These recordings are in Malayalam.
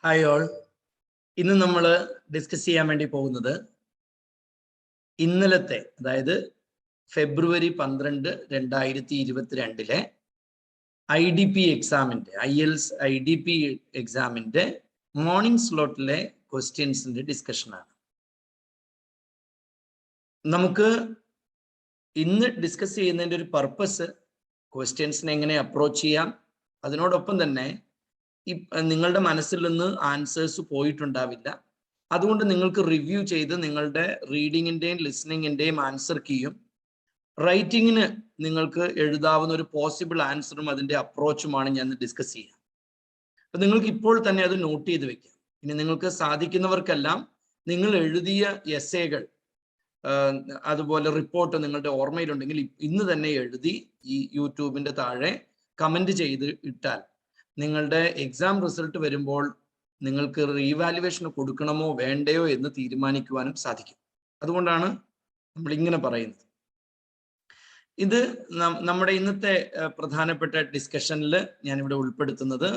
Hi all. ഇന്ന് നമ്മൾ ഡിസ്കസ് ചെയ്യാൻ വേണ്ടി പോകുന്നത് ഇന്നലത്തെ, അതായത് ഫെബ്രുവരി 12, 2022 IDP എക്സാമിൻ്റെ IELTS IDP എക്സാമിൻ്റെ മോർണിംഗ് സ്ലോട്ടിലെ ക്വസ്റ്റ്യൻസിൻ്റെ ഡിസ്കഷനാണ്. നമുക്ക് ഇന്ന് ഡിസ്കസ് ചെയ്യുന്നതിൻ്റെ ഒരു പർപ്പസ് ക്വസ്റ്റ്യൻസിനെ എങ്ങനെ അപ്രോച്ച് ചെയ്യാം, അതിനോടൊപ്പം തന്നെ നിങ്ങളുടെ മനസ്സിൽ നിന്ന് ആൻസേഴ്സ് പോയിട്ടുണ്ടാവില്ല. അതുകൊണ്ട് നിങ്ങൾക്ക് റിവ്യൂ ചെയ്ത് നിങ്ങളുടെ റീഡിങ്ങിൻ്റെയും ലിസണിങ്ങിൻ്റെയും ആൻസർ കീയും റൈറ്റിങ്ങിന് നിങ്ങൾക്ക് എഴുതാവുന്ന ഒരു പോസിബിൾ ആൻസറും അതിൻ്റെ അപ്രോച്ചുമാണ് ഞാൻ ഡിസ്കസ് ചെയ്യുക. അപ്പം നിങ്ങൾക്ക് ഇപ്പോൾ തന്നെ അത് നോട്ട് ചെയ്ത് വെക്കാം. ഇനി നിങ്ങൾക്ക് സാധിക്കുന്നവർക്കെല്ലാം നിങ്ങൾ എഴുതിയ എസ്സേകൾ, അതുപോലെ റിപ്പോർട്ട് നിങ്ങളുടെ ഓർമ്മയിലുണ്ടെങ്കിൽ ഇന്ന് തന്നെ എഴുതി ഈ യൂട്യൂബിൻ്റെ താഴെ കമൻറ്റ് ചെയ്ത് ഇട്ടാൽ നിങ്ങളുടെ എക്സാം റിസൾട്ട് വരുമ്പോൾ നിങ്ങൾക്ക് റീവാലുവേഷൻ കൊടുക്കണമോ വേണ്ടയോ എന്ന് തീരുമാനിക്കുവാനും സാധിക്കും. അതുകൊണ്ടാണ് നമ്മൾ ഇങ്ങനെ പറയുന്നത്. ഇത് നമ്മുടെ ഇന്നത്തെ പ്രധാനപ്പെട്ട ഡിസ്കഷനിൽ ഞാനിവിടെ ഉൾപ്പെടുത്തുന്നത്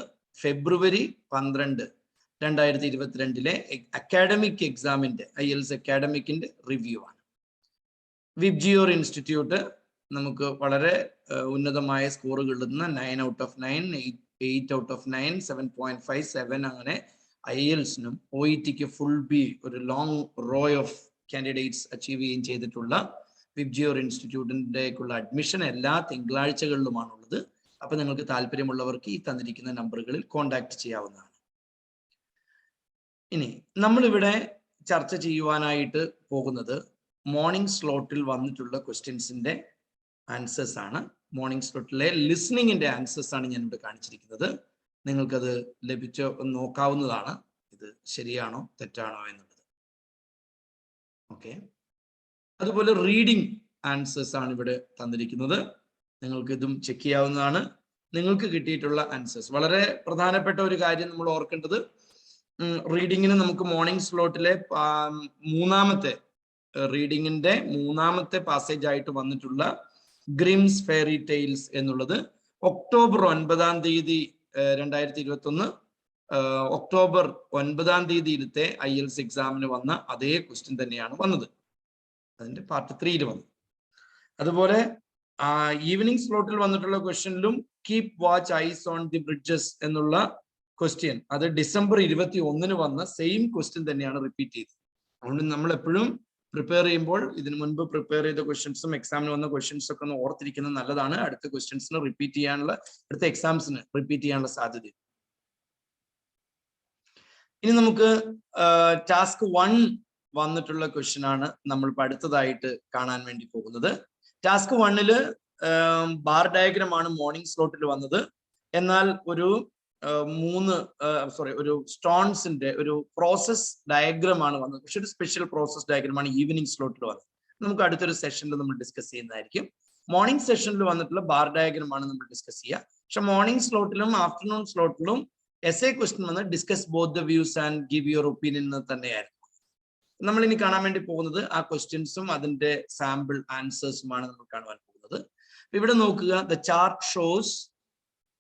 ഫെബ്രുവരി 12, 2022 അക്കാഡമിക് എക്സാമിൻ്റെ IELTS അക്കാഡമിക്കിൻ്റെ റിവ്യൂ ആണ്. VIBGYOR ഇൻസ്റ്റിറ്റ്യൂട്ട് നമുക്ക് വളരെ ഉന്നതമായ സ്കോറുകൾ കിട്ടുന്ന 9 out of 9, 8 out of 9, 7.5, 7 അങ്ങനെ IELTSനും OETക്ക് ഫുൾ ബി ഒരു long row of candidates achieve ചെയ്യുകയും ചെയ്തിട്ടുള്ള VIBGYOR ഇൻസ്റ്റിറ്റ്യൂട്ടിൻ്റെക്കുള്ള അഡ്മിഷൻ എല്ലാ തിങ്കളാഴ്ചകളിലുമാണുള്ളത്. അപ്പം നിങ്ങൾക്ക് താല്പര്യമുള്ളവർക്ക് ഈ തന്നിരിക്കുന്ന നമ്പറുകളിൽ കോൺടാക്ട് ചെയ്യാവുന്നതാണ്. ഇനി നമ്മളിവിടെ ചർച്ച ചെയ്യുവാനായിട്ട് പോകുന്നത് മോർണിംഗ് സ്ലോട്ടിൽ വന്നിട്ടുള്ള ക്വസ്റ്റ്യൻസിൻ്റെ ആൻസേഴ്സ് ആണ്. മോർണിംഗ് സ്ലോട്ടിലെ ലിസണിങ്ങിൻ്റെ ആൻസേഴ്സ് ആണ് ഞാനിവിടെ കാണിച്ചിരിക്കുന്നത്. നിങ്ങൾക്കത് ലഭിച്ചോ നോക്കാവുന്നതാണ്, ഇത് ശരിയാണോ തെറ്റാണോ എന്നുള്ളത്. ഓക്കെ, അതുപോലെ റീഡിംഗ് ആൻസേഴ്സ് ആണ് ഇവിടെ തന്നിരിക്കുന്നത്. നിങ്ങൾക്ക് ഇതും ചെക്ക് ചെയ്യാവുന്നതാണ്. നിങ്ങൾക്ക് കിട്ടിയിട്ടുള്ള ആൻസേഴ്സ്, വളരെ പ്രധാനപ്പെട്ട ഒരു കാര്യം നമ്മൾ ഓർക്കേണ്ടത്, റീഡിങ്ങിന് നമുക്ക് മോർണിംഗ് സ്ലോട്ടിലെ മൂന്നാമത്തെ റീഡിങ്ങിന്റെ മൂന്നാമത്തെ പാസേജ് ആയിട്ട് വന്നിട്ടുള്ള ഗ്രിംസ് ഫെയറി ടെയിൽസ് എന്നുള്ളത് ഒക്ടോബർ 9, 2021 ഒക്ടോബർ 9 IELTS എക്സാമിന് വന്ന അതേ ക്വസ്റ്റ്യൻ തന്നെയാണ് വന്നത്. അതിന്റെ പാർട്ട് 3 വന്നു. അതുപോലെ ഈവനിങ് സ്ലോട്ടിൽ വന്നിട്ടുള്ള ക്വസ്റ്റ്യനിലും keep watch eyes on the bridges എന്നുള്ള ക്വസ്റ്റ്യൻ, അത് ഡിസംബർ 21 വന്ന സെയിം ക്വസ്റ്റ്യൻ തന്നെയാണ് റിപ്പീറ്റ് ചെയ്തത്. അതുകൊണ്ട് നമ്മൾ എപ്പോഴും പ്രിപ്പയർ ചെയ്യുമ്പോൾ ഇതിനു മുൻപ് പ്രിപ്പയർ ചെയ്ത ക്വസ്റ്റ്യൻസും എക്സാമിന് വന്ന ക്വസ്റ്റ്യൻസ് ഒക്കെ ഒന്ന് ഓർത്തിരിക്കുന്നത് നല്ലതാണ്. അടുത്ത ക്വസ്റ്റ്യൻസിന് റിപ്പീറ്റ് ചെയ്യാനുള്ള, അടുത്ത എക്സാംസിന് റിപ്പീറ്റ് ചെയ്യാനുള്ള സാധ്യത. ഇനി നമുക്ക് ടാസ്ക് 1 വന്നിട്ടുള്ള ക്വസ്റ്റ്യൻ ആണ് നമ്മൾ അടുത്തതായിട്ട് കാണാൻ വേണ്ടി പോകുന്നത്. ടാസ്ക് 1 ബാർ ഡയഗ്രാം ആണ് മോർണിംഗ് സ്ലോട്ടിൽ വന്നത്. എന്നാൽ ഒരു ഒരു സ്റ്റോൺസിന്റെ ഒരു പ്രോസസ് ഡയഗ്രാം ആണ് വന്നത്. പക്ഷെ ഒരു സ്പെഷ്യൽ പ്രോസസ് ഡയഗ്രാം ആണ് ഈവനിങ് സ്ലോട്ടിൽ വന്നത്. നമുക്ക് അടുത്തൊരു സെഷനിൽ നമ്മൾ ഡിസ്കസ് ചെയ്യുന്നതായിരിക്കും. മോർണിംഗ് സെഷനിൽ വന്നിട്ടുള്ള ബാർ ഡയഗ്രാം ആണ് നമ്മൾ ഡിസ്കസ് ചെയ്യുക. പക്ഷെ മോർണിംഗ് സ്ലോട്ടിലും ആഫ്റ്റർനൂൺ സ്ലോട്ടിലും എസ്സേ ക്വസ്റ്റ്യൻ വന്ന് discuss both the views and give your opinion തന്നെയായിരുന്നു. നമ്മൾ ഇനി കാണാൻ വേണ്ടി പോകുന്നത് ആ ക്വസ്റ്റ്യൻസും അതിന്റെ സാമ്പിൾ ആൻസേഴ്സുമാണ് നമ്മൾ കാണുവാൻ പോകുന്നത്. ഇവിടെ നോക്കുക, the chart shows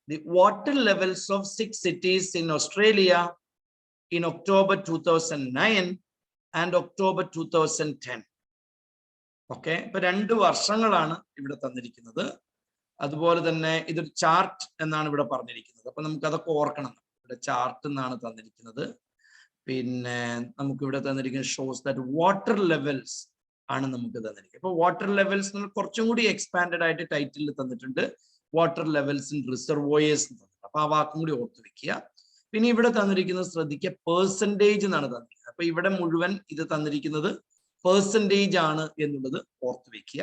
the water levels of 6 cities in Australia in October 2009 and October 2010. Okay, ഇപ്പൊ 2 വർഷങ്ങളാണ് ഇവിടെ തന്നിരിക്കുന്നത്. അതുപോലെ തന്നെ ഇതൊരു ചാർട്ട് എന്നാണ് ഇവിടെ പറഞ്ഞിരിക്കുന്നത്. അപ്പൊ നമുക്ക് അതൊക്കെ ഓർക്കണം. ഇവിടെ ചാർട്ട് എന്നാണ് തന്നിരിക്കുന്നത്. പിന്നെ നമുക്ക് ഇവിടെ തന്നിരിക്കുന്ന ഷോസ് ദാറ്റ് വാട്ടർ ലെവൽസ് ആണ് നമുക്ക് തന്നിരിക്കുന്നത്. അപ്പൊ വാട്ടർ ലെവൽസ് നമ്മൾ കുറച്ചും കൂടി എക്സ്പാൻഡഡ് ആയിട്ട് ടൈറ്റിൽ തന്നിട്ടുണ്ട്. വാട്ടർ ലെവൽസ് ഇൻ റിസർവോയേഴ്സ് എന്ന് തന്നിട്ടുണ്ട്. അപ്പൊ ആ വാക്കും കൂടി ഓർത്ത് വെക്കുക. പിന്നെ ഇവിടെ തന്നിരിക്കുന്നത് ശ്രദ്ധിക്കുക, പെർസെൻറ്റേജ് എന്നാണ് തന്നിരിക്കുന്നത്. അപ്പൊ ഇവിടെ മുഴുവൻ ഇത് തന്നിരിക്കുന്നത് പെർസെൻറ്റേജ് ആണ് എന്നുള്ളത് ഓർത്ത് വെക്കുക.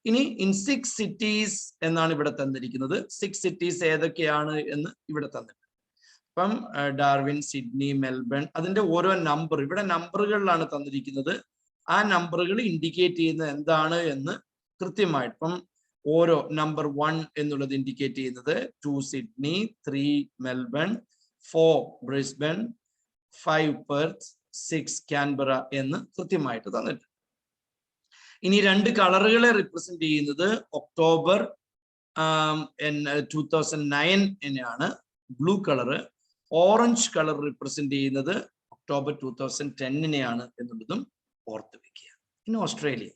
ഇനി ഇൻ 6 cities എന്നാണ് ഇവിടെ തന്നിരിക്കുന്നത്. 6 cities ഏതൊക്കെയാണ് എന്ന് ഇവിടെ തന്നിട്ടുണ്ട്. അപ്പം ഡാർവിൻ, സിഡ്നി, മെൽബൺ, അതിന്റെ ഓരോ നമ്പർ ഇവിടെ നമ്പറുകളിലാണ് തന്നിരിക്കുന്നത്. ആ നമ്പറുകൾ ഇൻഡിക്കേറ്റ് ചെയ്യുന്നത് എന്താണ് എന്ന് കൃത്യമായിട്ട്, ഇപ്പം ഓരോ നമ്പർ 1 എന്നുള്ളത് ഇൻഡിക്കേറ്റ് ചെയ്യുന്നത് 2 Sydney, 3 Melbourne, 4 Brisbane, 5 Perth, 6 Canberra എന്ന് കൃത്യമായിട്ട് തന്നിട്ടുണ്ട്. ഇനി 2 കളറുകളെ റിപ്രസെന്റ് ചെയ്യുന്നത് ഒക്ടോബർ 2009 ആണ് blue colour, orange colour represent ചെയ്യുന്നത് ഒക്ടോബർ 2010-നെയാണ് എന്നുള്ളതും ഓർത്ത് വെക്കുക. ഇനി ഓസ്ട്രേലിയ.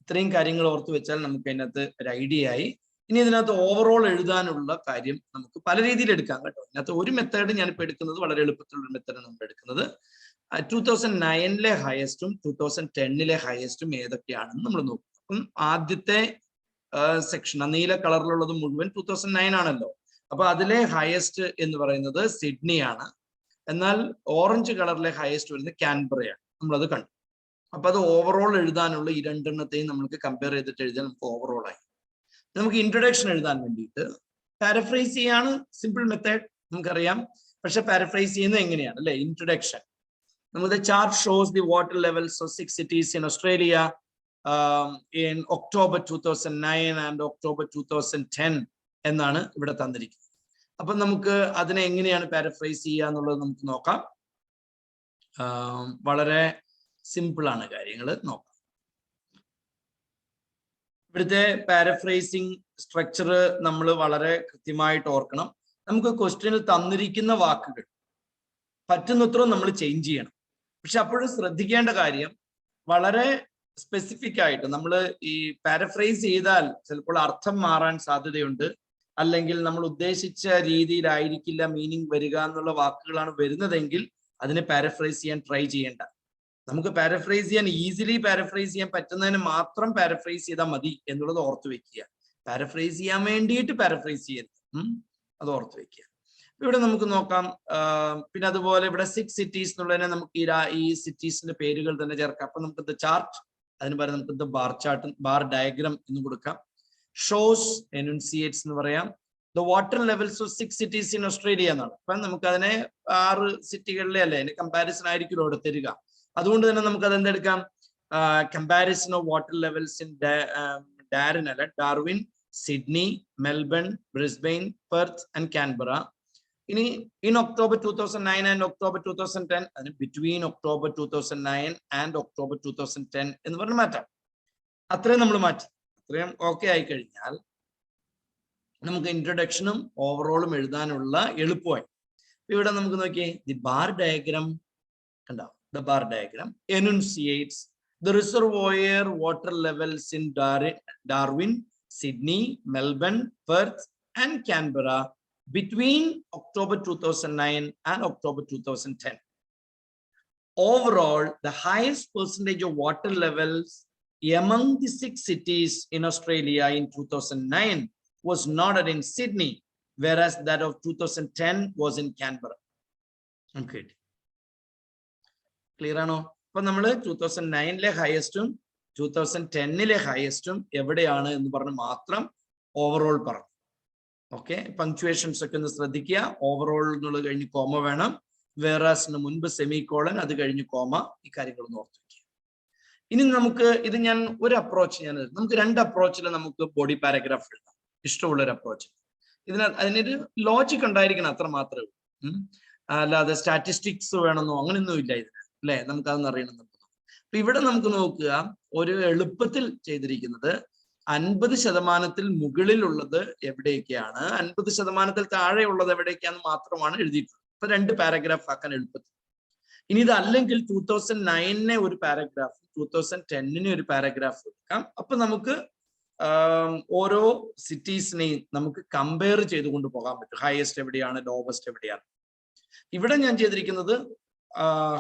ഇത്രയും കാര്യങ്ങൾ ഓർത്ത് വെച്ചാൽ നമുക്ക് അതിനകത്ത് ഒരു ഐഡിയ ആയി. ഇനി ഇതിനകത്ത് ഓവറോൾ എഴുതാനുള്ള കാര്യം നമുക്ക് പല രീതിയിൽ എടുക്കാം കേട്ടോ. ഇതിനകത്ത് ഒരു മെത്തേഡ് ഞാനിപ്പോൾ എടുക്കുന്നത് വളരെ എളുപ്പത്തിലുള്ള മെത്തേഡ് നമ്മൾ എടുക്കുന്നത്. 2009-ലെ ഹയസ്റ്റും 2010-ലെ ഹയസ്റ്റും ഏതൊക്കെയാണെന്ന് നമ്മൾ നോക്കും. അപ്പം ആദ്യത്തെ സെക്ഷൻ നീല കളറിലുള്ളത് മുഴുവൻ 2009 ആണല്ലോ. അപ്പൊ അതിലെ ഹയസ്റ്റ് എന്ന് പറയുന്നത് സിഡ്നിയാണ്. എന്നാൽ ഓറഞ്ച് കളറിലെ ഹയസ്റ്റ് വരുന്നത് കാൻബറയാണ്. നമ്മളത് കണ്ടു. അപ്പൊ അത് ഓവറോൾ എഴുതാനുള്ള ഈ രണ്ടെണ്ണത്തെയും നമുക്ക് കമ്പയർ ചെയ്തിട്ട് എഴുതാൻ നമുക്ക് ഓവറോൾ ആയി. നമുക്ക് ഇൻട്രൊഡക്ഷൻ എഴുതാൻ വേണ്ടിയിട്ട് പാരഫ്രൈസ് ചെയ്യാണ് സിമ്പിൾ മെത്തേഡ്, നമുക്കറിയാം. പക്ഷെ പാരഫ്രൈസ് ചെയ്യുന്നത് എങ്ങനെയാണ് അല്ലെ? ഇൻട്രൊഡക്ഷൻ. നമുക്ക് chart shows the water levels of 6 cities in Australia in October 2009 and October 2010 എന്നാണ് ഇവിടെ തന്നിരിക്കുന്നത്. അപ്പൊ നമുക്ക് അതിനെ എങ്ങനെയാണ് പാരഫ്രൈസ് ചെയ്യുക എന്നുള്ളത് നമുക്ക് നോക്കാം. വളരെ സിമ്പിൾ ആണ് കാര്യങ്ങൾ നോക്കാം. ഇവിടുത്തെ പാരഫ്രൈസിങ് സ്ട്രക്ചർ നമ്മൾ വളരെ കൃത്യമായിട്ട് ഓർക്കണം. നമുക്ക് ക്വസ്റ്റ്യനിൽ തന്നിരിക്കുന്ന വാക്കുകൾ പറ്റുന്നത്ര നമ്മൾ ചേഞ്ച് ചെയ്യണം. പക്ഷെ അപ്പോഴും ശ്രദ്ധിക്കേണ്ട കാര്യം, വളരെ സ്പെസിഫിക് ആയിട്ട് നമ്മൾ ഈ പാരഫ്രൈസ് ചെയ്താൽ ചിലപ്പോൾ അർത്ഥം മാറാൻ സാധ്യതയുണ്ട്. അല്ലെങ്കിൽ നമ്മൾ ഉദ്ദേശിച്ച രീതിയിലായിരിക്കില്ല മീനിങ് വരിക എന്നുള്ള വാക്കുകളാണ് വരുന്നതെങ്കിൽ അതിനെ പാരഫ്രൈസ് ചെയ്യാൻ ട്രൈ ചെയ്യേണ്ട. നമുക്ക് പാരഫ്രൈസ് ചെയ്യാൻ ഈസിലി പാരഫ്രൈസ് ചെയ്യാൻ പറ്റുന്നതിന് മാത്രം പാരഫ്രൈസ് ചെയ്താൽ മതി എന്നുള്ളത് ഓർത്ത് വെക്കുക. പാരഫ്രൈസ് ചെയ്യാൻ വേണ്ടിയിട്ട് പാരഫ്രൈസ് ചെയ്യരുത്, അത് ഓർത്ത് വെക്കുക. ഇവിടെ നമുക്ക് നോക്കാം. പിന്നെ അതുപോലെ ഇവിടെ 6 cities എന്നുള്ളതിനെ നമുക്ക് ഈ സിറ്റീസിന്റെ പേരുകൾ തന്നെ ചേർക്കാം. അപ്പൊ നമുക്ക് ചാർട്ട്, അതിന് പകരം നമുക്ക് ബാർ ചാർട്ട്, ബാർ ഡയഗ്രാം എന്ന് കൊടുക്കാം. ഷോസ് എനുൻസിയേറ്റ്സ് എന്ന് പറയാം. The water levels of 6 cities in Australia എന്നാണ്. അപ്പൊ നമുക്ക് അതിനെ 6 സിറ്റികളിലെ അല്ലേ അതിന്റെ കമ്പാരിസൺ ആയിരിക്കും ഇവിടെ തരിക. അതുകൊണ്ട് തന്നെ നമുക്ക് അത് എന്തെടുക്കാം, comparison of water levels in Darwin, Sydney, Melbourne, Brisbane, Perth and Canberra. ഇനി ഇൻ ഒക്ടോബർ 2009 ആൻഡ് ഒക്ടോബർ 2010, അതിന് ബിറ്റ്വീൻ ഒക്ടോബർ 2009 ആൻഡ് ഒക്ടോബർ 2010 എന്ന് പറഞ്ഞ് മാറ്റാം. അത്രയും നമ്മൾ മാറ്റി. അത്രയും ഓക്കെ ആയി കഴിഞ്ഞാൽ നമുക്ക് ഇൻട്രൊഡക്ഷനും ഓവറോളും എഴുതാനുള്ള എളുപ്പമായി. ഇവിടെ നമുക്ക് നോക്കിയേ, ദി ബാർ ഡയഗ്രാം കണ്ടോ? The bar diagram enunciates the reservoir water levels in Darwin, Sydney, Melbourne, Perth and Canberra between October 2009 and October 2010. Overall, the highest percentage of water levels among the 6 cities in Australia in 2009 was noted in Sydney, whereas that of 2010 was in Canberra. Okay. Clear ആണോ? അപ്പൊ നമ്മൾ 2009-ലെ ഹയസ്റ്റും 2010-ലെ ഹയസ്റ്റും എവിടെയാണ് എന്ന് പറഞ്ഞ് മാത്രം ഓവറോൾ പറഞ്ഞു. ഓക്കെ, പങ്ക്ച്വേഷൻസ് ഒക്കെ ഒന്ന് ശ്രദ്ധിക്കുക. ഓവറോൾ എന്നുള്ളത് കഴിഞ്ഞ് കോമ വേണം, വേറാസിന് മുൻപ് സെമികോളൻ, അത് കഴിഞ്ഞ് കോമ. ഈ കാര്യങ്ങളൊന്ന് ഓർത്ത് വയ്ക്കുക. ഇനി നമുക്ക് ഇത് ഞാൻ ഒരു അപ്രോച്ച് നമുക്ക് 2 അപ്രോച്ചിൽ നമുക്ക് ബോഡി പാരഗ്രാഫ് എഴുതാം, ഇഷ്ടമുള്ള ഒരു അപ്രോച്ച്. അതിനൊരു ലോജിക് ഉണ്ടായിരിക്കണം, അത്ര മാത്രമേ ഉള്ളൂ. അല്ലാതെ സ്റ്റാറ്റിസ്റ്റിക്സ് വേണമെന്നോ അങ്ങനെയൊന്നും ഇല്ല ഇതിന് അല്ലെ. നമുക്കതൊന്നും അറിയണം. അപ്പൊ ഇവിടെ നമുക്ക് നോക്കുക, ഒരു എളുപ്പത്തിൽ ചെയ്തിരിക്കുന്നത് 50% മുകളിലുള്ളത് എവിടേക്കാണ്, 50% താഴെ ഉള്ളത് എവിടേക്കാന്ന് മാത്രമാണ് എഴുതിയിട്ടുള്ളത്. അപ്പൊ 2 പാരഗ്രാഫ് ആക്കാൻ എളുപ്പത്തിൽ. ഇനി ഇതല്ലെങ്കിൽ 2009-നെ ഒരു പാരഗ്രാഫ്, 2010-നെ ഒരു പാരഗ്രാഫ് എടുക്കാം. അപ്പൊ നമുക്ക് ഓരോ സിറ്റീസിനെയും നമുക്ക് കമ്പയർ ചെയ്തുകൊണ്ട് പോകാൻ പറ്റും. ഹയസ്റ്റ് എവിടെയാണ്, ലോവസ്റ്റ് എവിടെയാണ്. ഇവിടെ ഞാൻ ചെയ്തിരിക്കുന്നത്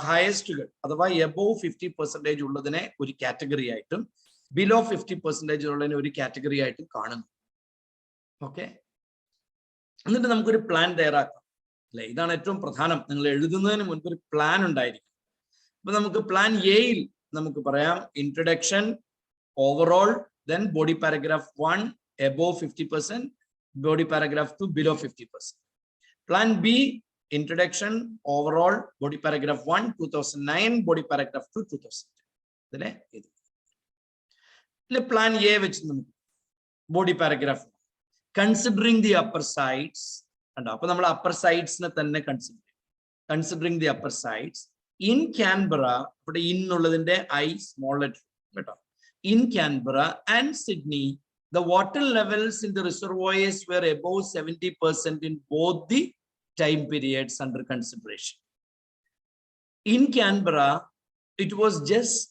ഹയസ്റ്റുകൾ അഥവാ എബോവ് 50% ഉള്ളതിനെ ഒരു കാറ്റഗറി ആയിട്ടും ബിലോ 50% ഉള്ളതിനെ ഒരു കാറ്റഗറി ആയിട്ടും കാണുന്നു. ഓക്കെ, എന്നിട്ട് നമുക്കൊരു പ്ലാൻ തയ്യാറാക്കാം അല്ലെ. ഇതാണ് ഏറ്റവും പ്രധാനം. നിങ്ങൾ എഴുതുന്നതിന് മുൻപ് ഒരു പ്ലാൻ ഉണ്ടായിരിക്കും. അപ്പൊ നമുക്ക് പ്ലാൻ എയിൽ നമുക്ക് പറയാം introduction, overall, then body paragraph 1 above 50%, body paragraph 2 below 50%. Plan B, introduction, overall, body paragraph 1 2009, body paragraph 2 2010. Plan A which body paragraph considering the upper sides and upper sides considering the upper sides in Canberra, in I small letter. In Canberra and Sydney, the water levels in the reservoirs were above 70% in both the time periods under consideration. In Canberra, it was just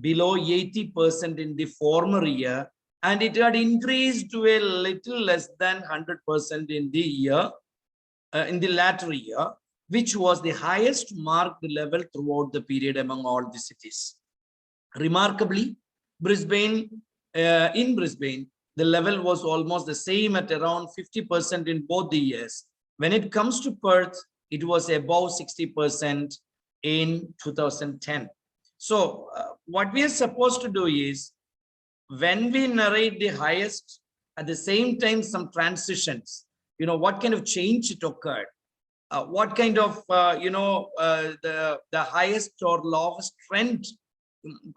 below 80% in the former year, and it had increased to a little less than 100% in the year, in the latter year, which was the highest marked level throughout the period among all the cities. Remarkably, in Brisbane, the level was almost the same at around 50% in both the years. When it comes to Perth, it was above 60% in 2010. So what we are supposed to do is, when we narrate the highest, at the same time some transitions, what kind of change it occurred, what kind of the highest or lowest trend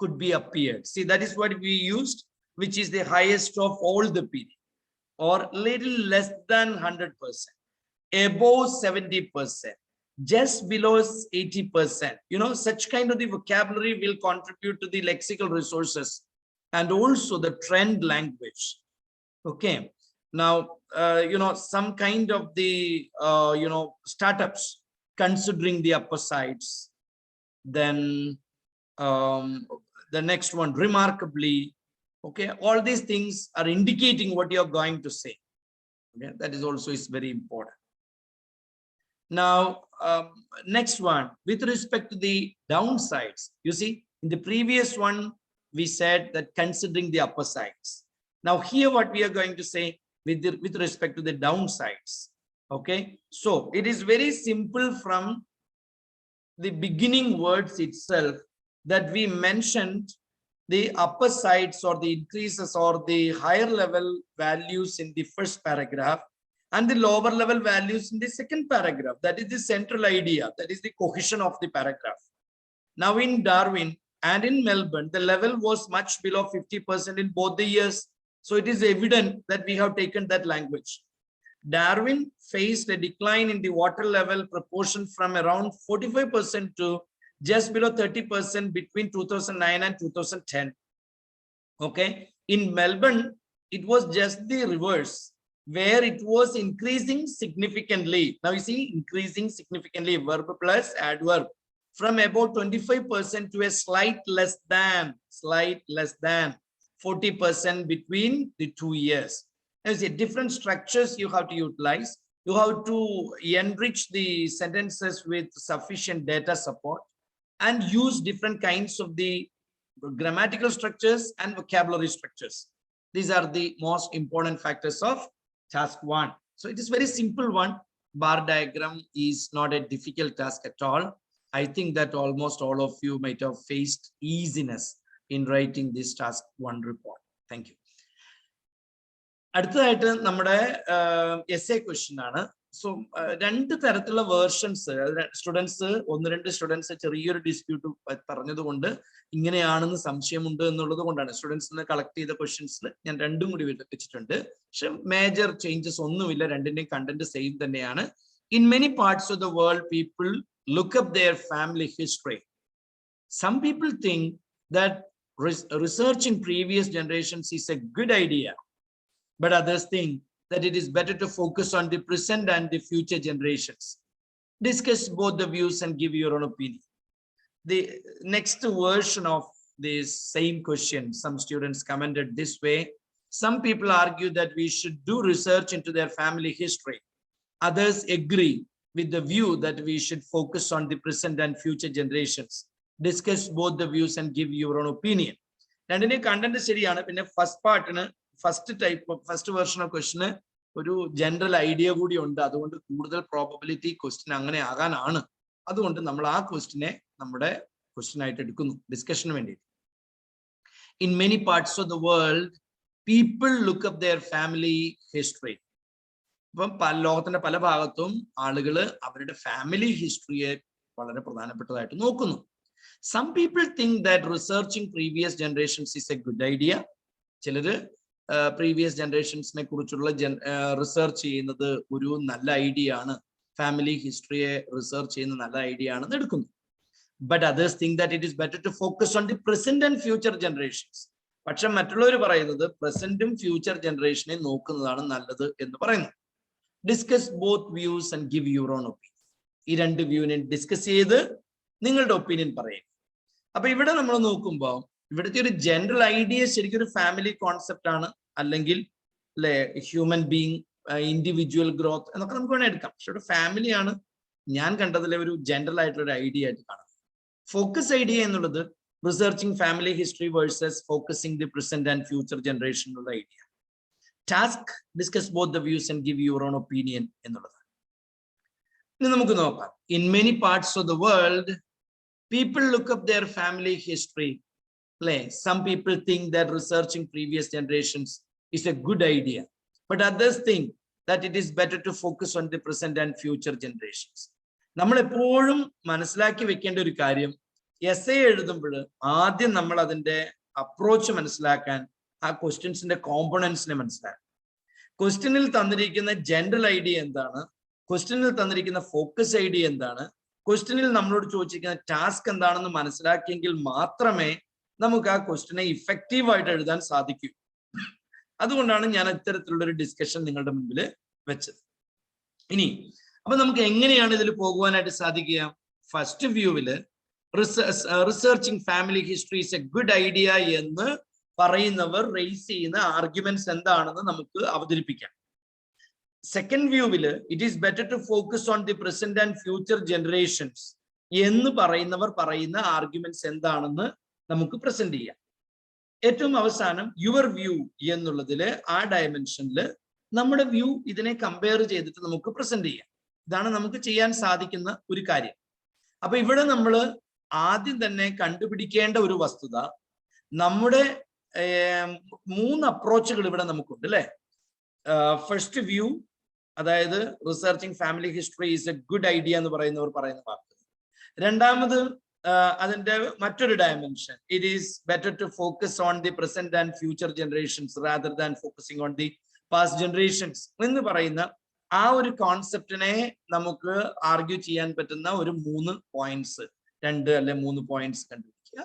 could be appeared. See, that is what we used, which is the highest of all the period, or little less than 100%, above 70%, just below 80%. Such kind of the vocabulary will contribute to the lexical resources and also the trend language. Okay. Now, some kind of the, startups considering the upper sides. Then the next one, remarkably. Okay. All these things are indicating what you're going to say. Okay. That is also is very important. Now, next one, with respect to the downsides, you see, in the previous one, we said that considering the upper sides. Now, here what we are going to say with respect to the downsides. Okay, so it is very simple from the beginning words itself that we mentioned the upper sides or the increases or the higher level values in the first paragraph, and the lower level values in the second paragraph. That is the central idea. That is the cohesion of the paragraph. Now in Darwin and in Melbourne, the level was much below 50% in both the years. So it is evident that we have taken that language. Darwin faced a decline in the water level proportion from around 45% to just below 30% between 2009 and 2010. Okay. In Melbourne, it was just the reverse, where it was increasing significantly. Now you see, increasing significantly, verb plus adverb, from about 25% to a slight less than 40% between the 2 years. Now you see, different structures you have to utilize. You have to enrich the sentences with sufficient data support and use different kinds of the grammatical structures and vocabulary structures. These are the most important factors of task 1. So it is very simple one. Bar diagram is not a difficult task at all. I think that almost all of you might have faced easiness in writing this task 1 report. Thank you. അടുത്തതായിട്ട് നമ്മുടെ essay question ആണ്. So രണ്ട് തരത്തിലുള്ള വേർഷൻസ് സ്റ്റുഡൻസ്, 1-2 സ്റ്റുഡൻസ് ചെറിയൊരു ഡിസ്പ്യൂട്ട് പറഞ്ഞതുകൊണ്ട് ഇങ്ങനെയാണെന്ന് സംശയമുണ്ട് എന്നുള്ളത് കൊണ്ടാണ് സ്റ്റുഡൻസിന് കളക്ട് ചെയ്ത ക്വസ്റ്റ്യൻസിൽ ഞാൻ രണ്ടും കൂടി വെച്ചിട്ടുണ്ട്. പക്ഷെ മേജർ ചേഞ്ചസ് ഒന്നുമില്ല, രണ്ടിന്റെയും കണ്ടന്റ് സെയിം തന്നെയാണ്. In many parts of the world, people look up their family history. Some people think that researching previous generations is a good idea, but others think that it is better to focus on the present and the future generations. Discuss both the views and give your own opinion. The next version of this same question, some students commented this way. Some people argue that we should do research into their family history. Others agree with the view that we should focus on the present and future generations. Discuss both the views and give your own opinion. രണ്ടിനെ കണ്ടന്റ് ശരിയാണ്. പിന്നെ ഫസ്റ്റ് പാർട്ടിന് ഫസ്റ്റ് വേർഷൻ ഓഫ് ക്വസ്റ്റിന് ഒരു ജനറൽ ഐഡിയ കൂടി ഉണ്ട്. അതുകൊണ്ട് കൂടുതൽ പ്രോബബിലിറ്റി ക്വസ്റ്റ്യൻ അങ്ങനെ ആകാനാണ്. അതുകൊണ്ട് നമ്മൾ ആ ക്വസ്റ്റിനെ നമ്മുടെ ക്വസ്റ്റ്യൻ ആയിട്ട് എടുക്കുന്നു ഡിസ്കഷന് വേണ്ടി. In many parts of the world, people look up their family history. ഇപ്പം ലോകത്തിന്റെ പല ഭാഗത്തും ആളുകൾ അവരുടെ ഫാമിലി ഹിസ്റ്ററിയെ വളരെ പ്രധാനപ്പെട്ടതായിട്ട് നോക്കുന്നു. Some people think that researching previous generations is a good idea. ചിലര് പ്രീവിയസ് ജനറേഷൻസിനെ കുറിച്ചുള്ള റിസർച്ച് ചെയ്യുന്നത് ഒരു നല്ല ഐഡിയ ആണ്, ഫാമിലി ഹിസ്റ്ററിയെ റിസർച്ച് ചെയ്യുന്ന നല്ല ഐഡിയ ആണെന്ന് എടുക്കുന്നു. But others think that it is better to focus on the present and future generations. പക്ഷെ മറ്റുള്ളവർ പറയുന്നത് പ്രസന്റും ഫ്യൂച്ചർ ജനറേഷനെ നോക്കുന്നതാണ് നല്ലത് എന്ന് പറയുന്നു. Discuss both views and give your own opinion. ഈ രണ്ട് വ്യൂവിനെ ഡിസ്കസ് ചെയ്ത് നിങ്ങളുടെ ഒപ്പീനിയൻ പറയും. അപ്പൊ ഇവിടെ നമ്മൾ നോക്കുമ്പോൾ ഇവിടുത്തെ ഒരു ജനറൽ ഐഡിയ ശരിക്കും ഒരു ഫാമിലി കോൺസെപ്റ്റ് ആണ്, അല്ലെങ്കിൽ അല്ലെ ഹ്യൂമൻ ബീങ്, ഇൻഡിവിജ്വൽ ഗ്രോത്ത് എന്നൊക്കെ നമുക്ക് വേണമെങ്കിൽ എടുക്കാം. പക്ഷെ ഇവിടെ ഫാമിലിയാണ് ഞാൻ കണ്ടതിലെ ഒരു ജനറൽ ആയിട്ടുള്ള ഒരു ഐഡിയ ആയിട്ട് കാണുന്നത്. ഫോക്കസ് ഐഡിയ എന്നുള്ളത് researching family history versus focusing the present and future generation എന്നുള്ള idea. Task discuss both the views and give your own opinion എന്നുള്ളതാണ്. ഇനി നമുക്ക് നോക്കാം. In many parts of the world people look up their family history. Some people think that researching previous generations is a good idea, but others think that it is better to focus on the present and future generations. നമ്മൾ എപ്പോഴും മനസ്സിലാക്കി വെക്കേണ്ട ഒരു കാര്യം, എസ്സേ എഴുതുമ്പോൾ ആദ്യം നമ്മൾ അതിന്റെ അപ്രോച്ച് മനസ്സിലാക്കാൻ ആ ക്വസ്റ്റ്യൻസിന്റെ കോമ്പണൻസിനെ മനസ്സിലാക്കാം. ക്വസ്റ്റ്യനിൽ തന്നിരിക്കുന്ന ജനറൽ ഐഡിയ എന്താണ്, ക്വസ്റ്റ്യനിൽ തന്നിരിക്കുന്ന ഫോക്കസ് ഐഡിയ എന്താണ്, ക്വസ്റ്റ്യനിൽ നമ്മളോട് ചോദിച്ചിരിക്കുന്ന ടാസ്ക് എന്താണെന്ന് മനസ്സിലാക്കിയെങ്കിൽ മാത്രമേ നമുക്ക് ആ ക്വസ്റ്റ്യനെ ഇഫക്റ്റീവായിട്ട് എഴുതാൻ സാധിക്കൂ. അതുകൊണ്ടാണ് ഞാൻ ഇത്തരത്തിലുള്ള ഒരു ഡിസ്കഷൻ നിങ്ങളുടെ മുമ്പിൽ വെച്ചത്. ഇനി അപ്പൊ നമുക്ക് എങ്ങനെയാണ് ഇതിൽ പോകുവാനായിട്ട് സാധിക്കുക? ഫസ്റ്റ് വ്യൂവില് researching family history is a good idea എന്ന് പറയുന്നവർ റേസ് ചെയ്യുന്ന ആർഗ്യുമെന്റ്സ് എന്താണെന്ന് നമുക്ക് അവതരിപ്പിക്കാം. സെക്കൻഡ് വ്യൂവില് it is better to focus on the present and future generations എന്ന് പറയുന്നവർ പറയുന്ന ആർഗ്യുമെന്റ്സ് എന്താണെന്ന് നമുക്ക് പ്രസന്റ് ചെയ്യാം. ഏറ്റവും അവസാനം യുവർ വ്യൂ എന്നുള്ളതില് ആ ഡയമെൻഷനിൽ നമ്മുടെ വ്യൂ ഇതിനെ കമ്പയർ ചെയ്തിട്ട് നമുക്ക് പ്രസന്റ് ചെയ്യാം. ഇതാണ് നമുക്ക് ചെയ്യാൻ സാധിക്കുന്ന ഒരു കാര്യം. അപ്പൊ ഇവിടെ നമ്മൾ ആദ്യം തന്നെ കണ്ടുപിടിക്കേണ്ട ഒരു വസ്തുത, നമ്മുടെ 3 അപ്രോച്ചുകൾ ഇവിടെ നമുക്കുണ്ട് അല്ലെ. ഫസ്റ്റ് വ്യൂ, അതായത് researching family history is a good idea എന്ന് പറയുന്നവർ പറയുന്ന വാക്ക്. രണ്ടാമത് അതിന്റെ മറ്റൊരു dimension, it is better to focus on the present and future generations rather than focusing on the past generations എന്ന് പറയുന്ന ആ ഒരു കോൺസെപ്റ്റിനെ നമുക്ക് ആർഗ്യൂ ചെയ്യാൻ പറ്റുന്ന ഒരു 3 പോയിന്റ്സ്, 2 അല്ലെ 3 പോയിന്റ്സ് കണ്ടുപിടിക്കുക.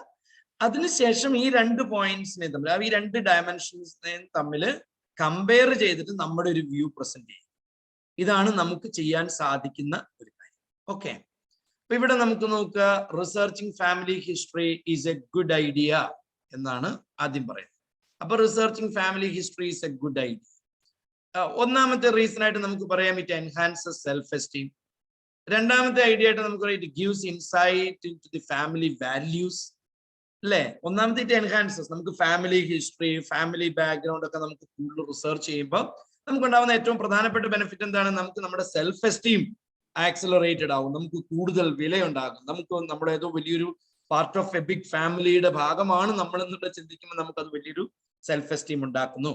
അതിനുശേഷം ഈ 2 പോയിന്റ്സിനെ തമ്മിൽ, ഈ 2 ഡയമെൻഷൻസിനെ തമ്മിൽ കമ്പയർ ചെയ്തിട്ട് നമ്മുടെ ഒരു വ്യൂ പ്രസന്റ് ചെയ്യും. ഇതാണ് നമുക്ക് ചെയ്യാൻ സാധിക്കുന്ന ഒരു കാര്യം. ഓക്കെ, അപ്പൊ ഇവിടെ നമുക്ക് നോക്കുക, researching family history is a good idea എന്നാണ് ആദ്യം പറയുന്നത്. അപ്പൊ researching family history is a good idea. ഒന്നാമത്തെ റീസൺ ആയിട്ട് നമുക്ക് പറയാം, ഇറ്റ് എൻഹാൻസസ് സെൽഫ് എസ്റ്റീം. രണ്ടാമത്തെ ഐഡിയ ആയിട്ട് നമുക്ക് പറയാം, it gives insight in to the family values അല്ലെ. ഒന്നാമത്തെ ഇറ്റ് എൻഹാൻസസ്, നമുക്ക് ഫാമിലി ഹിസ്റ്ററി, ഫാമിലി ബാക്ക്ഗ്രൗണ്ട് ഒക്കെ നമുക്ക് കൂടുതൽ റിസർച്ച് ചെയ്യുമ്പോൾ നമുക്കുണ്ടാവുന്ന ഏറ്റവും പ്രധാനപ്പെട്ട ബെനിഫിറ്റ് എന്താണ്? നമുക്ക് നമ്മുടെ സെൽഫ് എസ്റ്റീം ആക്സിലറേറ്റഡ് ആവും, നമുക്ക് കൂടുതൽ വിലയുണ്ടാകും. നമുക്ക് നമ്മുടെ ഏതോ വലിയൊരു പാർട്ട് ഓഫ് എ ബിഗ് ഫാമിലിയുടെ ഭാഗമാണ് നമ്മൾ എന്നുള്ള ചിന്തിക്കുമ്പോൾ നമുക്ക് അത് വലിയൊരു സെൽഫ് എസ്റ്റീം ഉണ്ടാക്കുന്നു.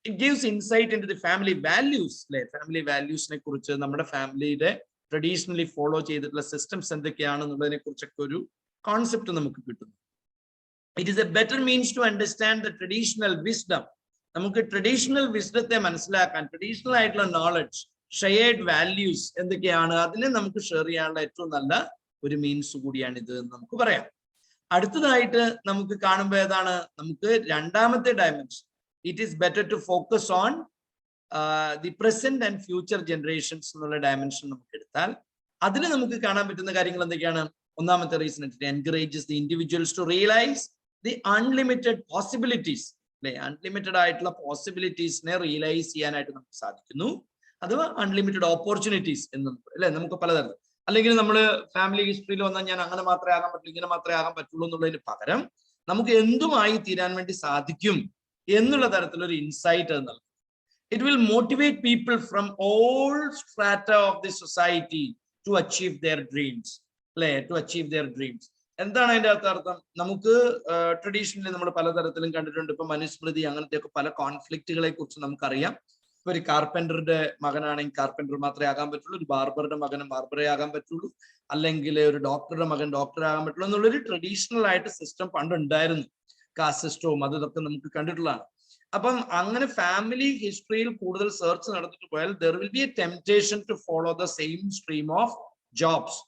It gives insight in to the family values അല്ലെ. ഫാമിലി വാല്യൂസിനെ കുറിച്ച്, നമ്മുടെ ഫാമിലിയുടെ ട്രഡീഷണലി ഫോളോ ചെയ്തിട്ടുള്ള സിസ്റ്റംസ് എന്തൊക്കെയാണെന്നുള്ളതിനെ കുറിച്ചൊക്കെ ഒരു കോൺസെപ്റ്റ് നമുക്ക് കിട്ടുന്നു. It is a better means to understand the traditional wisdom. നമുക്ക് ട്രഡീഷണൽ വിസ്ഡത്തെ മനസ്സിലാക്കാൻ, ട്രഡീഷണൽ ആയിട്ടുള്ള നോളജ്, ഷെയർഡ് വാല്യൂസ് എന്തൊക്കെയാണ്, അതിനെ നമുക്ക് ഷെയർ ചെയ്യാനുള്ള ഏറ്റവും നല്ല ഒരു മീൻസ് കൂടിയാണ് ഇത് എന്ന് നമുക്ക് പറയാം. അടുത്തതായിട്ട് നമുക്ക് കാണുമ്പോൾ ഏതാണ്, നമുക്ക് രണ്ടാമത്തെ dimension, it is better to focus on the present and future generations എന്നുള്ള ഡയമെൻഷൻ നമുക്ക് എടുത്താൽ അതിൽ നമുക്ക് കാണാൻ പറ്റുന്ന കാര്യങ്ങൾ എന്തൊക്കെയാണ്? ഒന്നാമത്തെ reason, it encourages the individuals to realise the unlimited possibilities അല്ലെ. അൺലിമിറ്റഡ് ആയിട്ടുള്ള പോസിബിലിറ്റീസിനെ റിയലൈസ് ചെയ്യാനായിട്ട് നമുക്ക് സാധിക്കുന്നു. അഥവാ അൺലിമിറ്റഡ് ഓപ്പർച്യൂണിറ്റീസ് എന്ന് അല്ലെ. നമുക്ക് പലതരം, അല്ലെങ്കിൽ നമ്മൾ ഫാമിലി ഹിസ്റ്ററിയിൽ വന്നാൽ ഞാൻ അങ്ങനെ മാത്രമേ ആകാൻ പറ്റുള്ളൂ, ഇങ്ങനെ മാത്രമേ ആകാൻ പറ്റുള്ളൂ എന്നുള്ളതിന് പകരം നമുക്ക് എന്തുമായി തീരാൻ വേണ്ടി സാധിക്കും എന്നുള്ള തരത്തിലൊരു ഇൻസൈറ്റ് അത് നൽകും. It will motivate people from all strata of the society to achieve their dreams അല്ലെ. ടു അച്ചീവ് ദെയർ ഡ്രീംസ് എന്താണ് അതിന്റെ അർത്ഥം? നമുക്ക് ട്രഡീഷണലി നമ്മൾ പലതരത്തിലും കണ്ടിട്ടുണ്ട്. ഇപ്പൊ മനുസ്മൃതി അങ്ങനത്തെ ഒക്കെ പല കോൺഫ്ലിക്റ്റുകളെ കുറിച്ച് നമുക്കറിയാം. ഇപ്പൊ ഒരു കാർപ്പൻറ്ററുടെ മകനാണെങ്കിൽ കാർപ്പൻറ്റർ മാത്രമേ ആകാൻ പറ്റുള്ളൂ, ഒരു ബാർബറുടെ മകനും ബാർബറേ ആകാൻ പറ്റുള്ളൂ, അല്ലെങ്കിൽ ഒരു ഡോക്ടറുടെ മകൻ ഡോക്ടറെ ആകാൻ പറ്റുള്ളൂ എന്നുള്ളൊരു ട്രഡീഷണൽ ആയിട്ട് സിസ്റ്റം പണ്ടുണ്ടായിരുന്നു. കാസ്റ്റ് സിസ്റ്റവും അതൊക്കെ നമുക്ക് കണ്ടിട്ടുള്ളതാണ്. അപ്പം അങ്ങനെ ഫാമിലി ഹിസ്റ്ററിയിൽ കൂടുതൽ സെർച്ച് നടത്തിട്ട് പോയാൽ there will be a temptation to follow the same stream of jobs.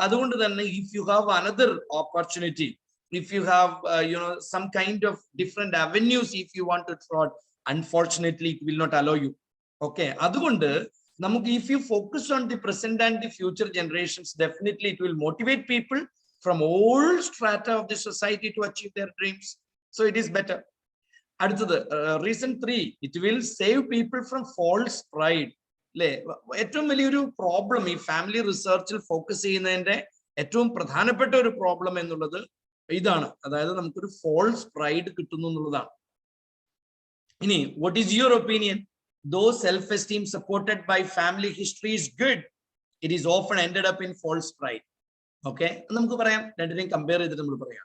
അതുകൊണ്ട് തന്നെ if you have another opportunity, if you have some kind of different avenues if you want to trot, unfortunately it will not allow you. Okay, അതുകൊണ്ട് If you focus on the present and the future generations, definitely it will motivate people from all strata of the society to achieve their dreams. So it is better. Reason 3, it will save people from false pride. Problem in family research focus ഏറ്റവും പ്രധാനപ്പെട്ട ഒരു പ്രോബ്ലം എന്നുള്ളത് ഇതാണ്. അതായത് നമുക്കൊരു false pride കിട്ടുന്നു എന്നുള്ളതാണ്. ഇനി what is your opinion? Though self-esteem supported by family history is good, it is often ended up in false pride. Okay, നമുക്ക് പറയാം, രണ്ടിനെയും കമ്പയർ ചെയ്തിട്ട് നമ്മൾ പറയാം.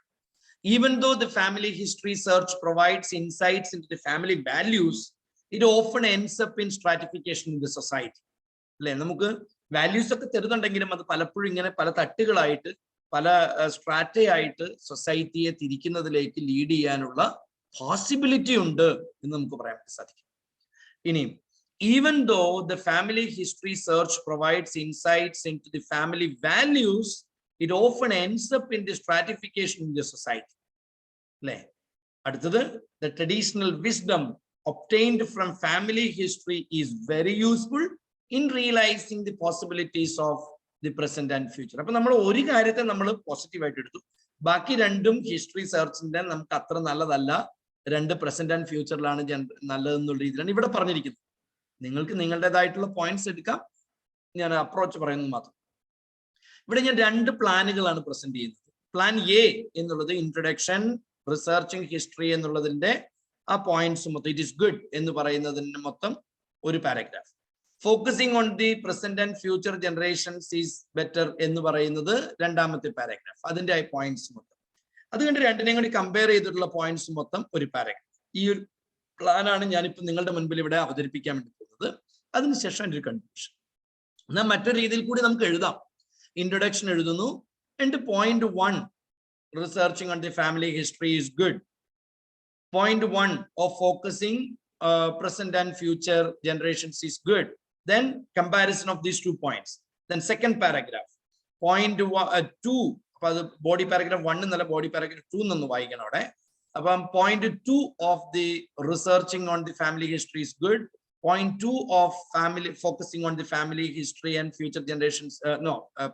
Even though the family history search provides insights into the family values, it often ends up in stratification in the society. അല്ലെ, നമുക്ക് വാല്യൂസ് ഒക്കെ തരുന്നുണ്ടെങ്കിലും അത് പലപ്പോഴും ഇങ്ങനെ പല തട്ടുകളായിട്ട് പല സ്ട്രാറ്റയായിട്ട് സൊസൈറ്റിയെ തിരിക്കുന്നതിലേക്ക് ലീഡ് ചെയ്യാനുള്ള പോസിബിലിറ്റി ഉണ്ട് എന്ന് നമുക്ക് പറയാൻ സാധിക്കും. ഇനി even though the family history search provides insights into the family values, it often ends up in the stratification in the society. The traditional wisdom obtained from family history is very useful in realizing the possibilities of the present and future. അപ്പൊ നമ്മൾ ഒരു കാര്യത്തെ നമ്മൾ പോസിറ്റീവായിട്ട് എടുത്തു, ബാക്കി രണ്ടും ഹിസ്റ്ററി സെർച്ചിന്റെ നമുക്ക് അത്ര നല്ലതല്ല, രണ്ട് പ്രസന്റ് ആൻഡ് ഫ്യൂച്ചറിലാണ് നല്ലതെന്നുള്ള രീതിയിലാണ് ഇവിടെ പറഞ്ഞിരിക്കുന്നത്. നിങ്ങൾക്ക് നിങ്ങളുടേതായിട്ടുള്ള പോയിന്റ്സ് എടുക്കാം, ഞാൻ അപ്രോച്ച് പറയുന്നത് മാത്രം. ഇവിടെ ഞാൻ രണ്ട് പ്ലാനുകളാണ് പ്രസന്റ് ചെയ്യുന്നത്. പ്ലാൻ എ എന്നുള്ളത് ഇൻട്രൊഡക്ഷൻ, റിസർച്ചിങ് ഹിസ്റ്ററി എന്നുള്ളതിന്റെ ആ പോയിന്റ്സ് മൊത്തം ഇറ്റ് ഇസ് ഗുഡ് എന്ന് പറയുന്നതിന് മൊത്തം ഒരു paragraph. Focusing on the present and future generations is better എന്ന് പറയുന്നത് രണ്ടാമത്തെ പാരഗ്രാഫ്, അതിന്റെ പോയിന്റ്സ് മൊത്തം. അതുകൊണ്ട് രണ്ടിനെയും കൂടി കമ്പയർ ചെയ്തിട്ടുള്ള പോയിന്റ്സ് മൊത്തം ഒരു പാരഗ്രാഫ്. ഈ ഒരു പ്ലാനാണ് ഞാനിപ്പോൾ നിങ്ങളുടെ മുൻപിൽ ഇവിടെ അവതരിപ്പിക്കാൻ വേണ്ടി പോകുന്നത്. അതിനുശേഷം എൻ്റെ ഒരു കൺക്ലൂഷൻ. എന്നാൽ മറ്റൊരു രീതിയിൽ കൂടി നമുക്ക് എഴുതാം. ഇൻട്രൊഡക്ഷൻ എഴുതുന്നു, and point 1, researching on the family history is good. Point 1 of focusing present and future generations is good. Then comparison of these 2 points. Then second paragraph, point 2, body paragraph 1 എന്നല്ല, body paragraph 2 എന്ന് വായിക്കണം അവിടെ. അപ്പം point 2 of the researching on the family history is good. Point 2 of family, focusing on the family history and future generations,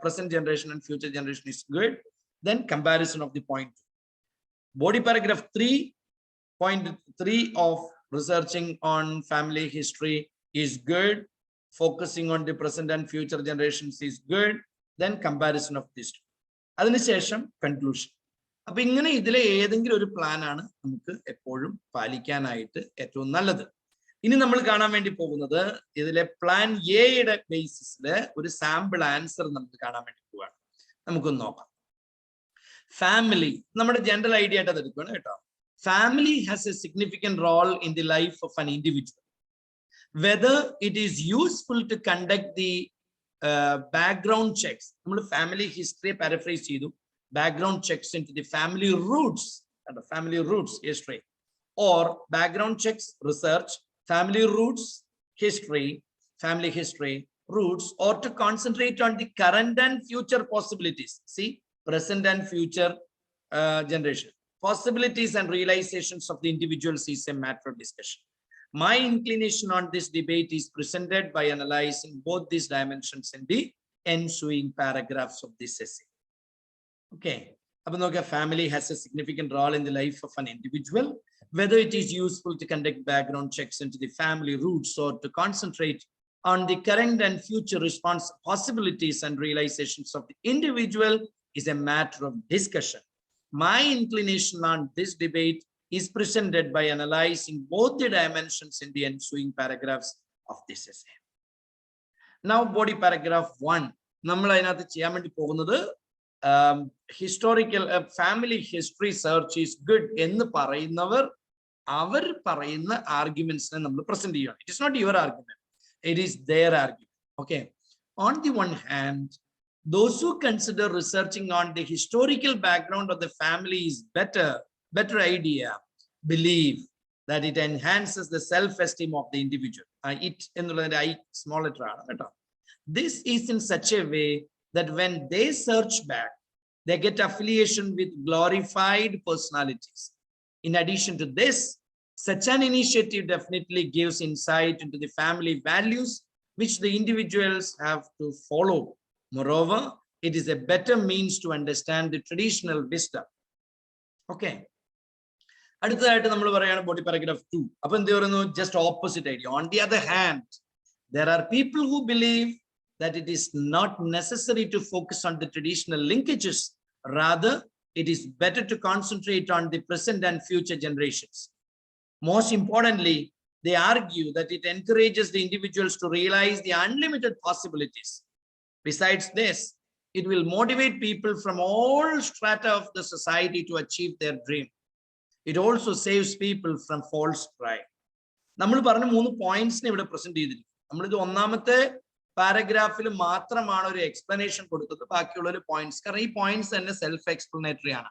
present generation and future generation is good. Then comparison of the point 2. Body paragraph 3, point 3 of researching on family history is good. Focusing on the present and future generations is good. Then comparison of these 2. അതിനുശേഷം കൺക്ലൂഷൻ. അപ്പൊ ഇങ്ങനെ ഇതിലെ ഏതെങ്കിലും ഒരു പ്ലാൻ ആണ് നമുക്ക് എപ്പോഴും പാലിക്കാനായിട്ട് ഏറ്റവും നല്ലത്. ഇനി നമ്മൾ കാണാൻ വേണ്ടി പോകുന്നത് ഇതിലെ പ്ലാൻ എയുടെ ബേസിസിൽ ഒരു സാമ്പിൾ ആൻസർ നമുക്ക് കാണാൻ വേണ്ടി പോവുകയാണ്. നമുക്കൊന്ന് നോക്കാം. ഫാമിലി നമ്മുടെ ജനറൽ ഐഡിയ ആയിട്ട് അത് എടുക്കുകയാണ് കേട്ടോ. Family has a significant role in the life of an individual. Whether it is useful to conduct the background checks. നമ്മൾ ഫാമിലി ഹിസ്റ്ററിയെ പാരഫ്രൈസ് ചെയ്തു. Background checks in to the family roots history, or background checks research family roots family history roots, or to concentrate on the current and future possibilities. See, present and future generation possibilities and realizations of the individuals is a matter of discussion. My inclination on this debate is presented by analyzing both these dimensions in the ensuing paragraphs of this essay. Okay, family has a significant role in the life of an individual. Whether it is useful to conduct background checks into the family roots, or to concentrate on the current and future response possibilities and realizations of the individual is a matter of discussion. My inclination on this debate is presented by analyzing both the dimensions in the ensuing paragraphs of this essay. Now, body paragraph 1. നമ്മൾ അതിനകത്ത് ചെയ്യാൻ വേണ്ടി പോകുന്നത് historical family history search is good എന്ന് പറയുന്നവർ അവർ പറയുന്ന ആർഗ്യുമെന്റ്സിനെ നമ്മൾ പ്രസന്റ് ചെയ്യണം. It is not your argument, it is their argument. Okay, on the one hand, those who consider researching on the historical background of the family is better idea, believe that it enhances the self-esteem of the individual. It എന്നുള്ളതിന്റെ I small letter ആണ് കേട്ടോ. This is in such a way that when they search back, they get affiliation with glorified personalities. In addition to this, such an initiative definitely gives insight into the family values which the individuals have to follow. Moreover, it is a better means to understand the traditional wisdom. Okay. അടുത്തതായിട്ട് നമ്മൾ പറയാണ് ബോഡി പാരഗ്രാഫ് 2. അപ്പൊ എന്ത് പറയുന്നു? Just opposite idea. On the other hand, there are people who believe that it is not necessary to focus on the traditional linkages. Rather, it is better to concentrate on the present and future generations. Most importantly, they argue that it encourages the individuals to realize the unlimited possibilities. Besides this, it will motivate people from all strata of the society to achieve their dream. It also saves people from false pride. നമ്മൾ പറഞ്ഞ 3 പോയിന്റ്സിനെ ഇവിടെ പ്രസന്റ് ചെയ്തിരിക്കും. നമ്മളിത് ഒന്നാമത്തെ പാരഗ്രാഫിൽ മാത്രമാണ് ഒരു എക്സ്പ്ലനേഷൻ കൊടുത്തത്. ബാക്കിയുള്ള ഒരു പോയിന്റ്സ്, കാരണം ഈ പോയിന്റ്സ് തന്നെ സെൽഫ് എക്സ്പ്ലനേറ്ററി ആണ്.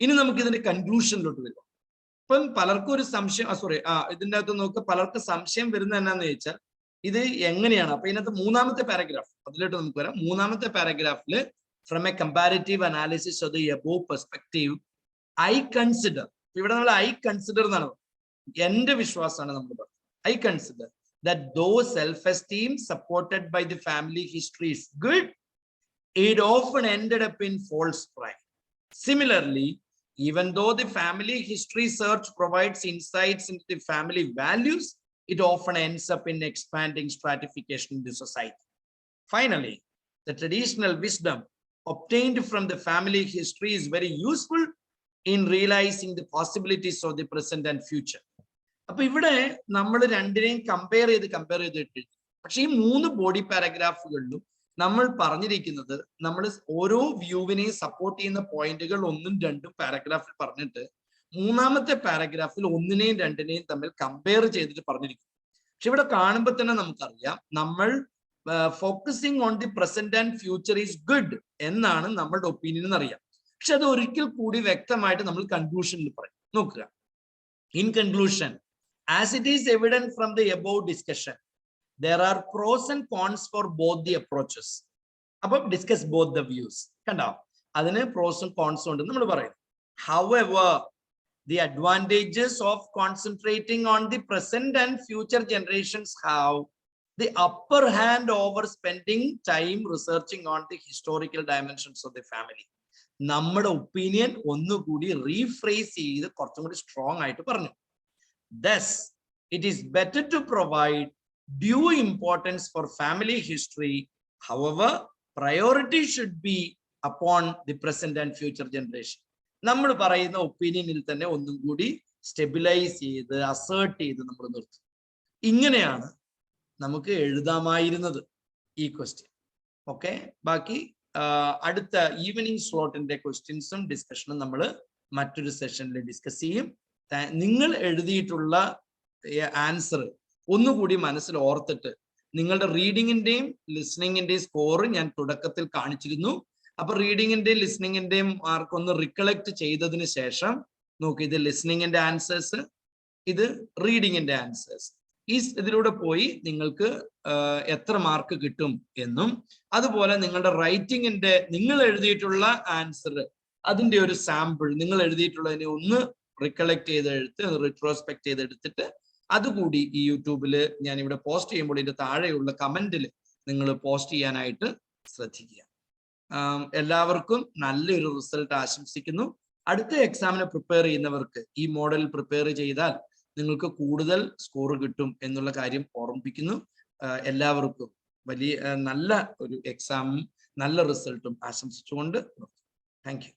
ഇനി നമുക്ക് ഇതിന്റെ കൺക്ലൂഷനിലോട്ട് വരും. ഇപ്പം പലർക്കും ഒരു സംശയം, ഇതിൻ്റെ അകത്ത് നോക്കുക, പലർക്കും സംശയം വരുന്നത് എന്നാന്ന് ചോദിച്ചാൽ ഇത് എങ്ങനെയാണ്. അപ്പൊ ഇതിനകത്ത് മൂന്നാമത്തെ പാരഗ്രാഫ്, അതിലോട്ട് നമുക്ക് വരാം. മൂന്നാമത്തെ പാരഗ്രാഫിൽ from a comparative analysis of the above perspective I consider, ഇവിടെ നമ്മൾ ഐ കൺസിഡർ എന്നാണ്, എന്റെ വിശ്വാസമാണ് നമ്മൾ പറഞ്ഞത്. I consider that though self-esteem supported by the family history is good, it often ended up in false pride. Similarly, even though the family history search provides insights into the family values, it often ends up in expanding stratification in the society. Finally, the traditional wisdom obtained from the family history is very useful in realizing the possibilities of the present and future. അപ്പൊ ഇവിടെ നമ്മൾ രണ്ടിനെയും കമ്പയർ ചെയ്തിട്ട്, പക്ഷെ ഈ 3 ബോഡി പാരഗ്രാഫുകളിലും നമ്മൾ പറഞ്ഞിരിക്കുന്നത്, നമ്മൾ ഓരോ വ്യൂവിനെയും സപ്പോർട്ട് ചെയ്യുന്ന പോയിന്റുകൾ 1ഉം 2ഉം പാരഗ്രാഫിൽ പറഞ്ഞിട്ട് മൂന്നാമത്തെ പാരഗ്രാഫിൽ 1നെയും 2നെയും തമ്മിൽ കമ്പയർ ചെയ്തിട്ട് പറഞ്ഞിരിക്കുന്നു. പക്ഷെ ഇവിടെ കാണുമ്പോൾ തന്നെ നമുക്കറിയാം, നമ്മൾ focusing on the present and future is good എന്നാണ് നമ്മളുടെ ഒപ്പീനിയൻ എന്നറിയാം. പക്ഷെ അത് ഒരിക്കൽ കൂടി വ്യക്തമായിട്ട് നമ്മൾ കൺക്ലൂഷനിൽ പറയും. നോക്കുക, in conclusion, as it is evident from the above discussion, there are pros and cons for both the approaches. Above discuss both the views. Kanda adine pros and cons undu nammal parayum. However, the advantages of concentrating on the present and future generations have the upper hand over spending time researching on the historical dimensions of the family. Nammada opinion onnu koodi rephrase cheyidu korchum koodi strong aayittu paranju. Thus, it is better to provide due importance for family history. However, priority should be upon the present and future generation. നമ്മൾ പറയുന്ന ഒപ്പീനിയനിൽ തന്നെ ഒന്നും കൂടി സ്റ്റെബിലൈസ് ചെയ്ത് അസേർട്ട് ചെയ്ത് നമ്മൾ നിർത്തും. ഇങ്ങനെയാണ് നമുക്ക് എഴുതാമായിരുന്നത് ഈ ക്വസ്റ്റ്യൻ. ഓക്കെ, ബാക്കി അടുത്ത ഈവനിങ് സ്ലോട്ടിന്റെ ക്വസ്റ്റ്യൻസും ഡിസ്കഷനും നമ്മൾ മറ്റൊരു സെഷനിൽ ഡിസ്കസ് ചെയ്യും. നിങ്ങൾ എഴുതിയിട്ടുള്ള ആൻസർ ഒന്നുകൂടി മനസ്സിൽ ഓർത്തിട്ട്, നിങ്ങളുടെ റീഡിങ്ങിന്റെയും ലിസണിങ്ങിന്റെയും സ്കോർ ഞാൻ തുടക്കത്തിൽ കാണിച്ചിരുന്നു. അപ്പൊ റീഡിങ്ങിന്റെയും ലിസണിങ്ങിന്റെയും മാർക്ക് ഒന്ന് റിക്കളക്ട് ചെയ്തതിന് ശേഷം നോക്ക്, ഇത് ലിസണിങ്ങിന്റെ ആൻസേഴ്സ്, ഇത് റീഡിങ്ങിന്റെ ആൻസേഴ്സ്. ഇതിലൂടെ പോയി നിങ്ങൾക്ക് എത്ര മാർക്ക് കിട്ടും എന്നും, അതുപോലെ നിങ്ങളുടെ റൈറ്റിങ്ങിന്റെ നിങ്ങൾ എഴുതിയിട്ടുള്ള ആൻസർ അതിന്റെ ഒരു സാമ്പിൾ നിങ്ങൾ എഴുതിയിട്ടുള്ളതിനെ ഒന്ന് റിക്കളക്ട് ചെയ്തെടുത്ത് റിട്രോസ്പെക്ട് ചെയ്തെടുത്തിട്ട് അതുകൂടി ഈ യൂട്യൂബിൽ ഞാൻ ഇവിടെ പോസ്റ്റ് ചെയ്യുമ്പോൾ ഇതിന്റെ താഴെയുള്ള കമന്റിൽ നിങ്ങൾ പോസ്റ്റ് ചെയ്യാനായിട്ട് ശ്രദ്ധിക്കുക. എല്ലാവർക്കും നല്ലൊരു റിസൾട്ട് ആശംസിക്കുന്നു. അടുത്ത എക്സാമിന് പ്രിപ്പയർ ചെയ്യുന്നവർക്ക് ഈ മോഡൽ പ്രിപ്പയർ ചെയ്താൽ നിങ്ങൾക്ക് കൂടുതൽ സ്കോർ കിട്ടും എന്നുള്ള കാര്യം ഓർമ്മിപ്പിക്കുന്നു. എല്ലാവർക്കും വലിയ നല്ല ഒരു എക്സാമും നല്ല റിസൾട്ടും ആശംസിച്ചുകൊണ്ട് താങ്ക് യു.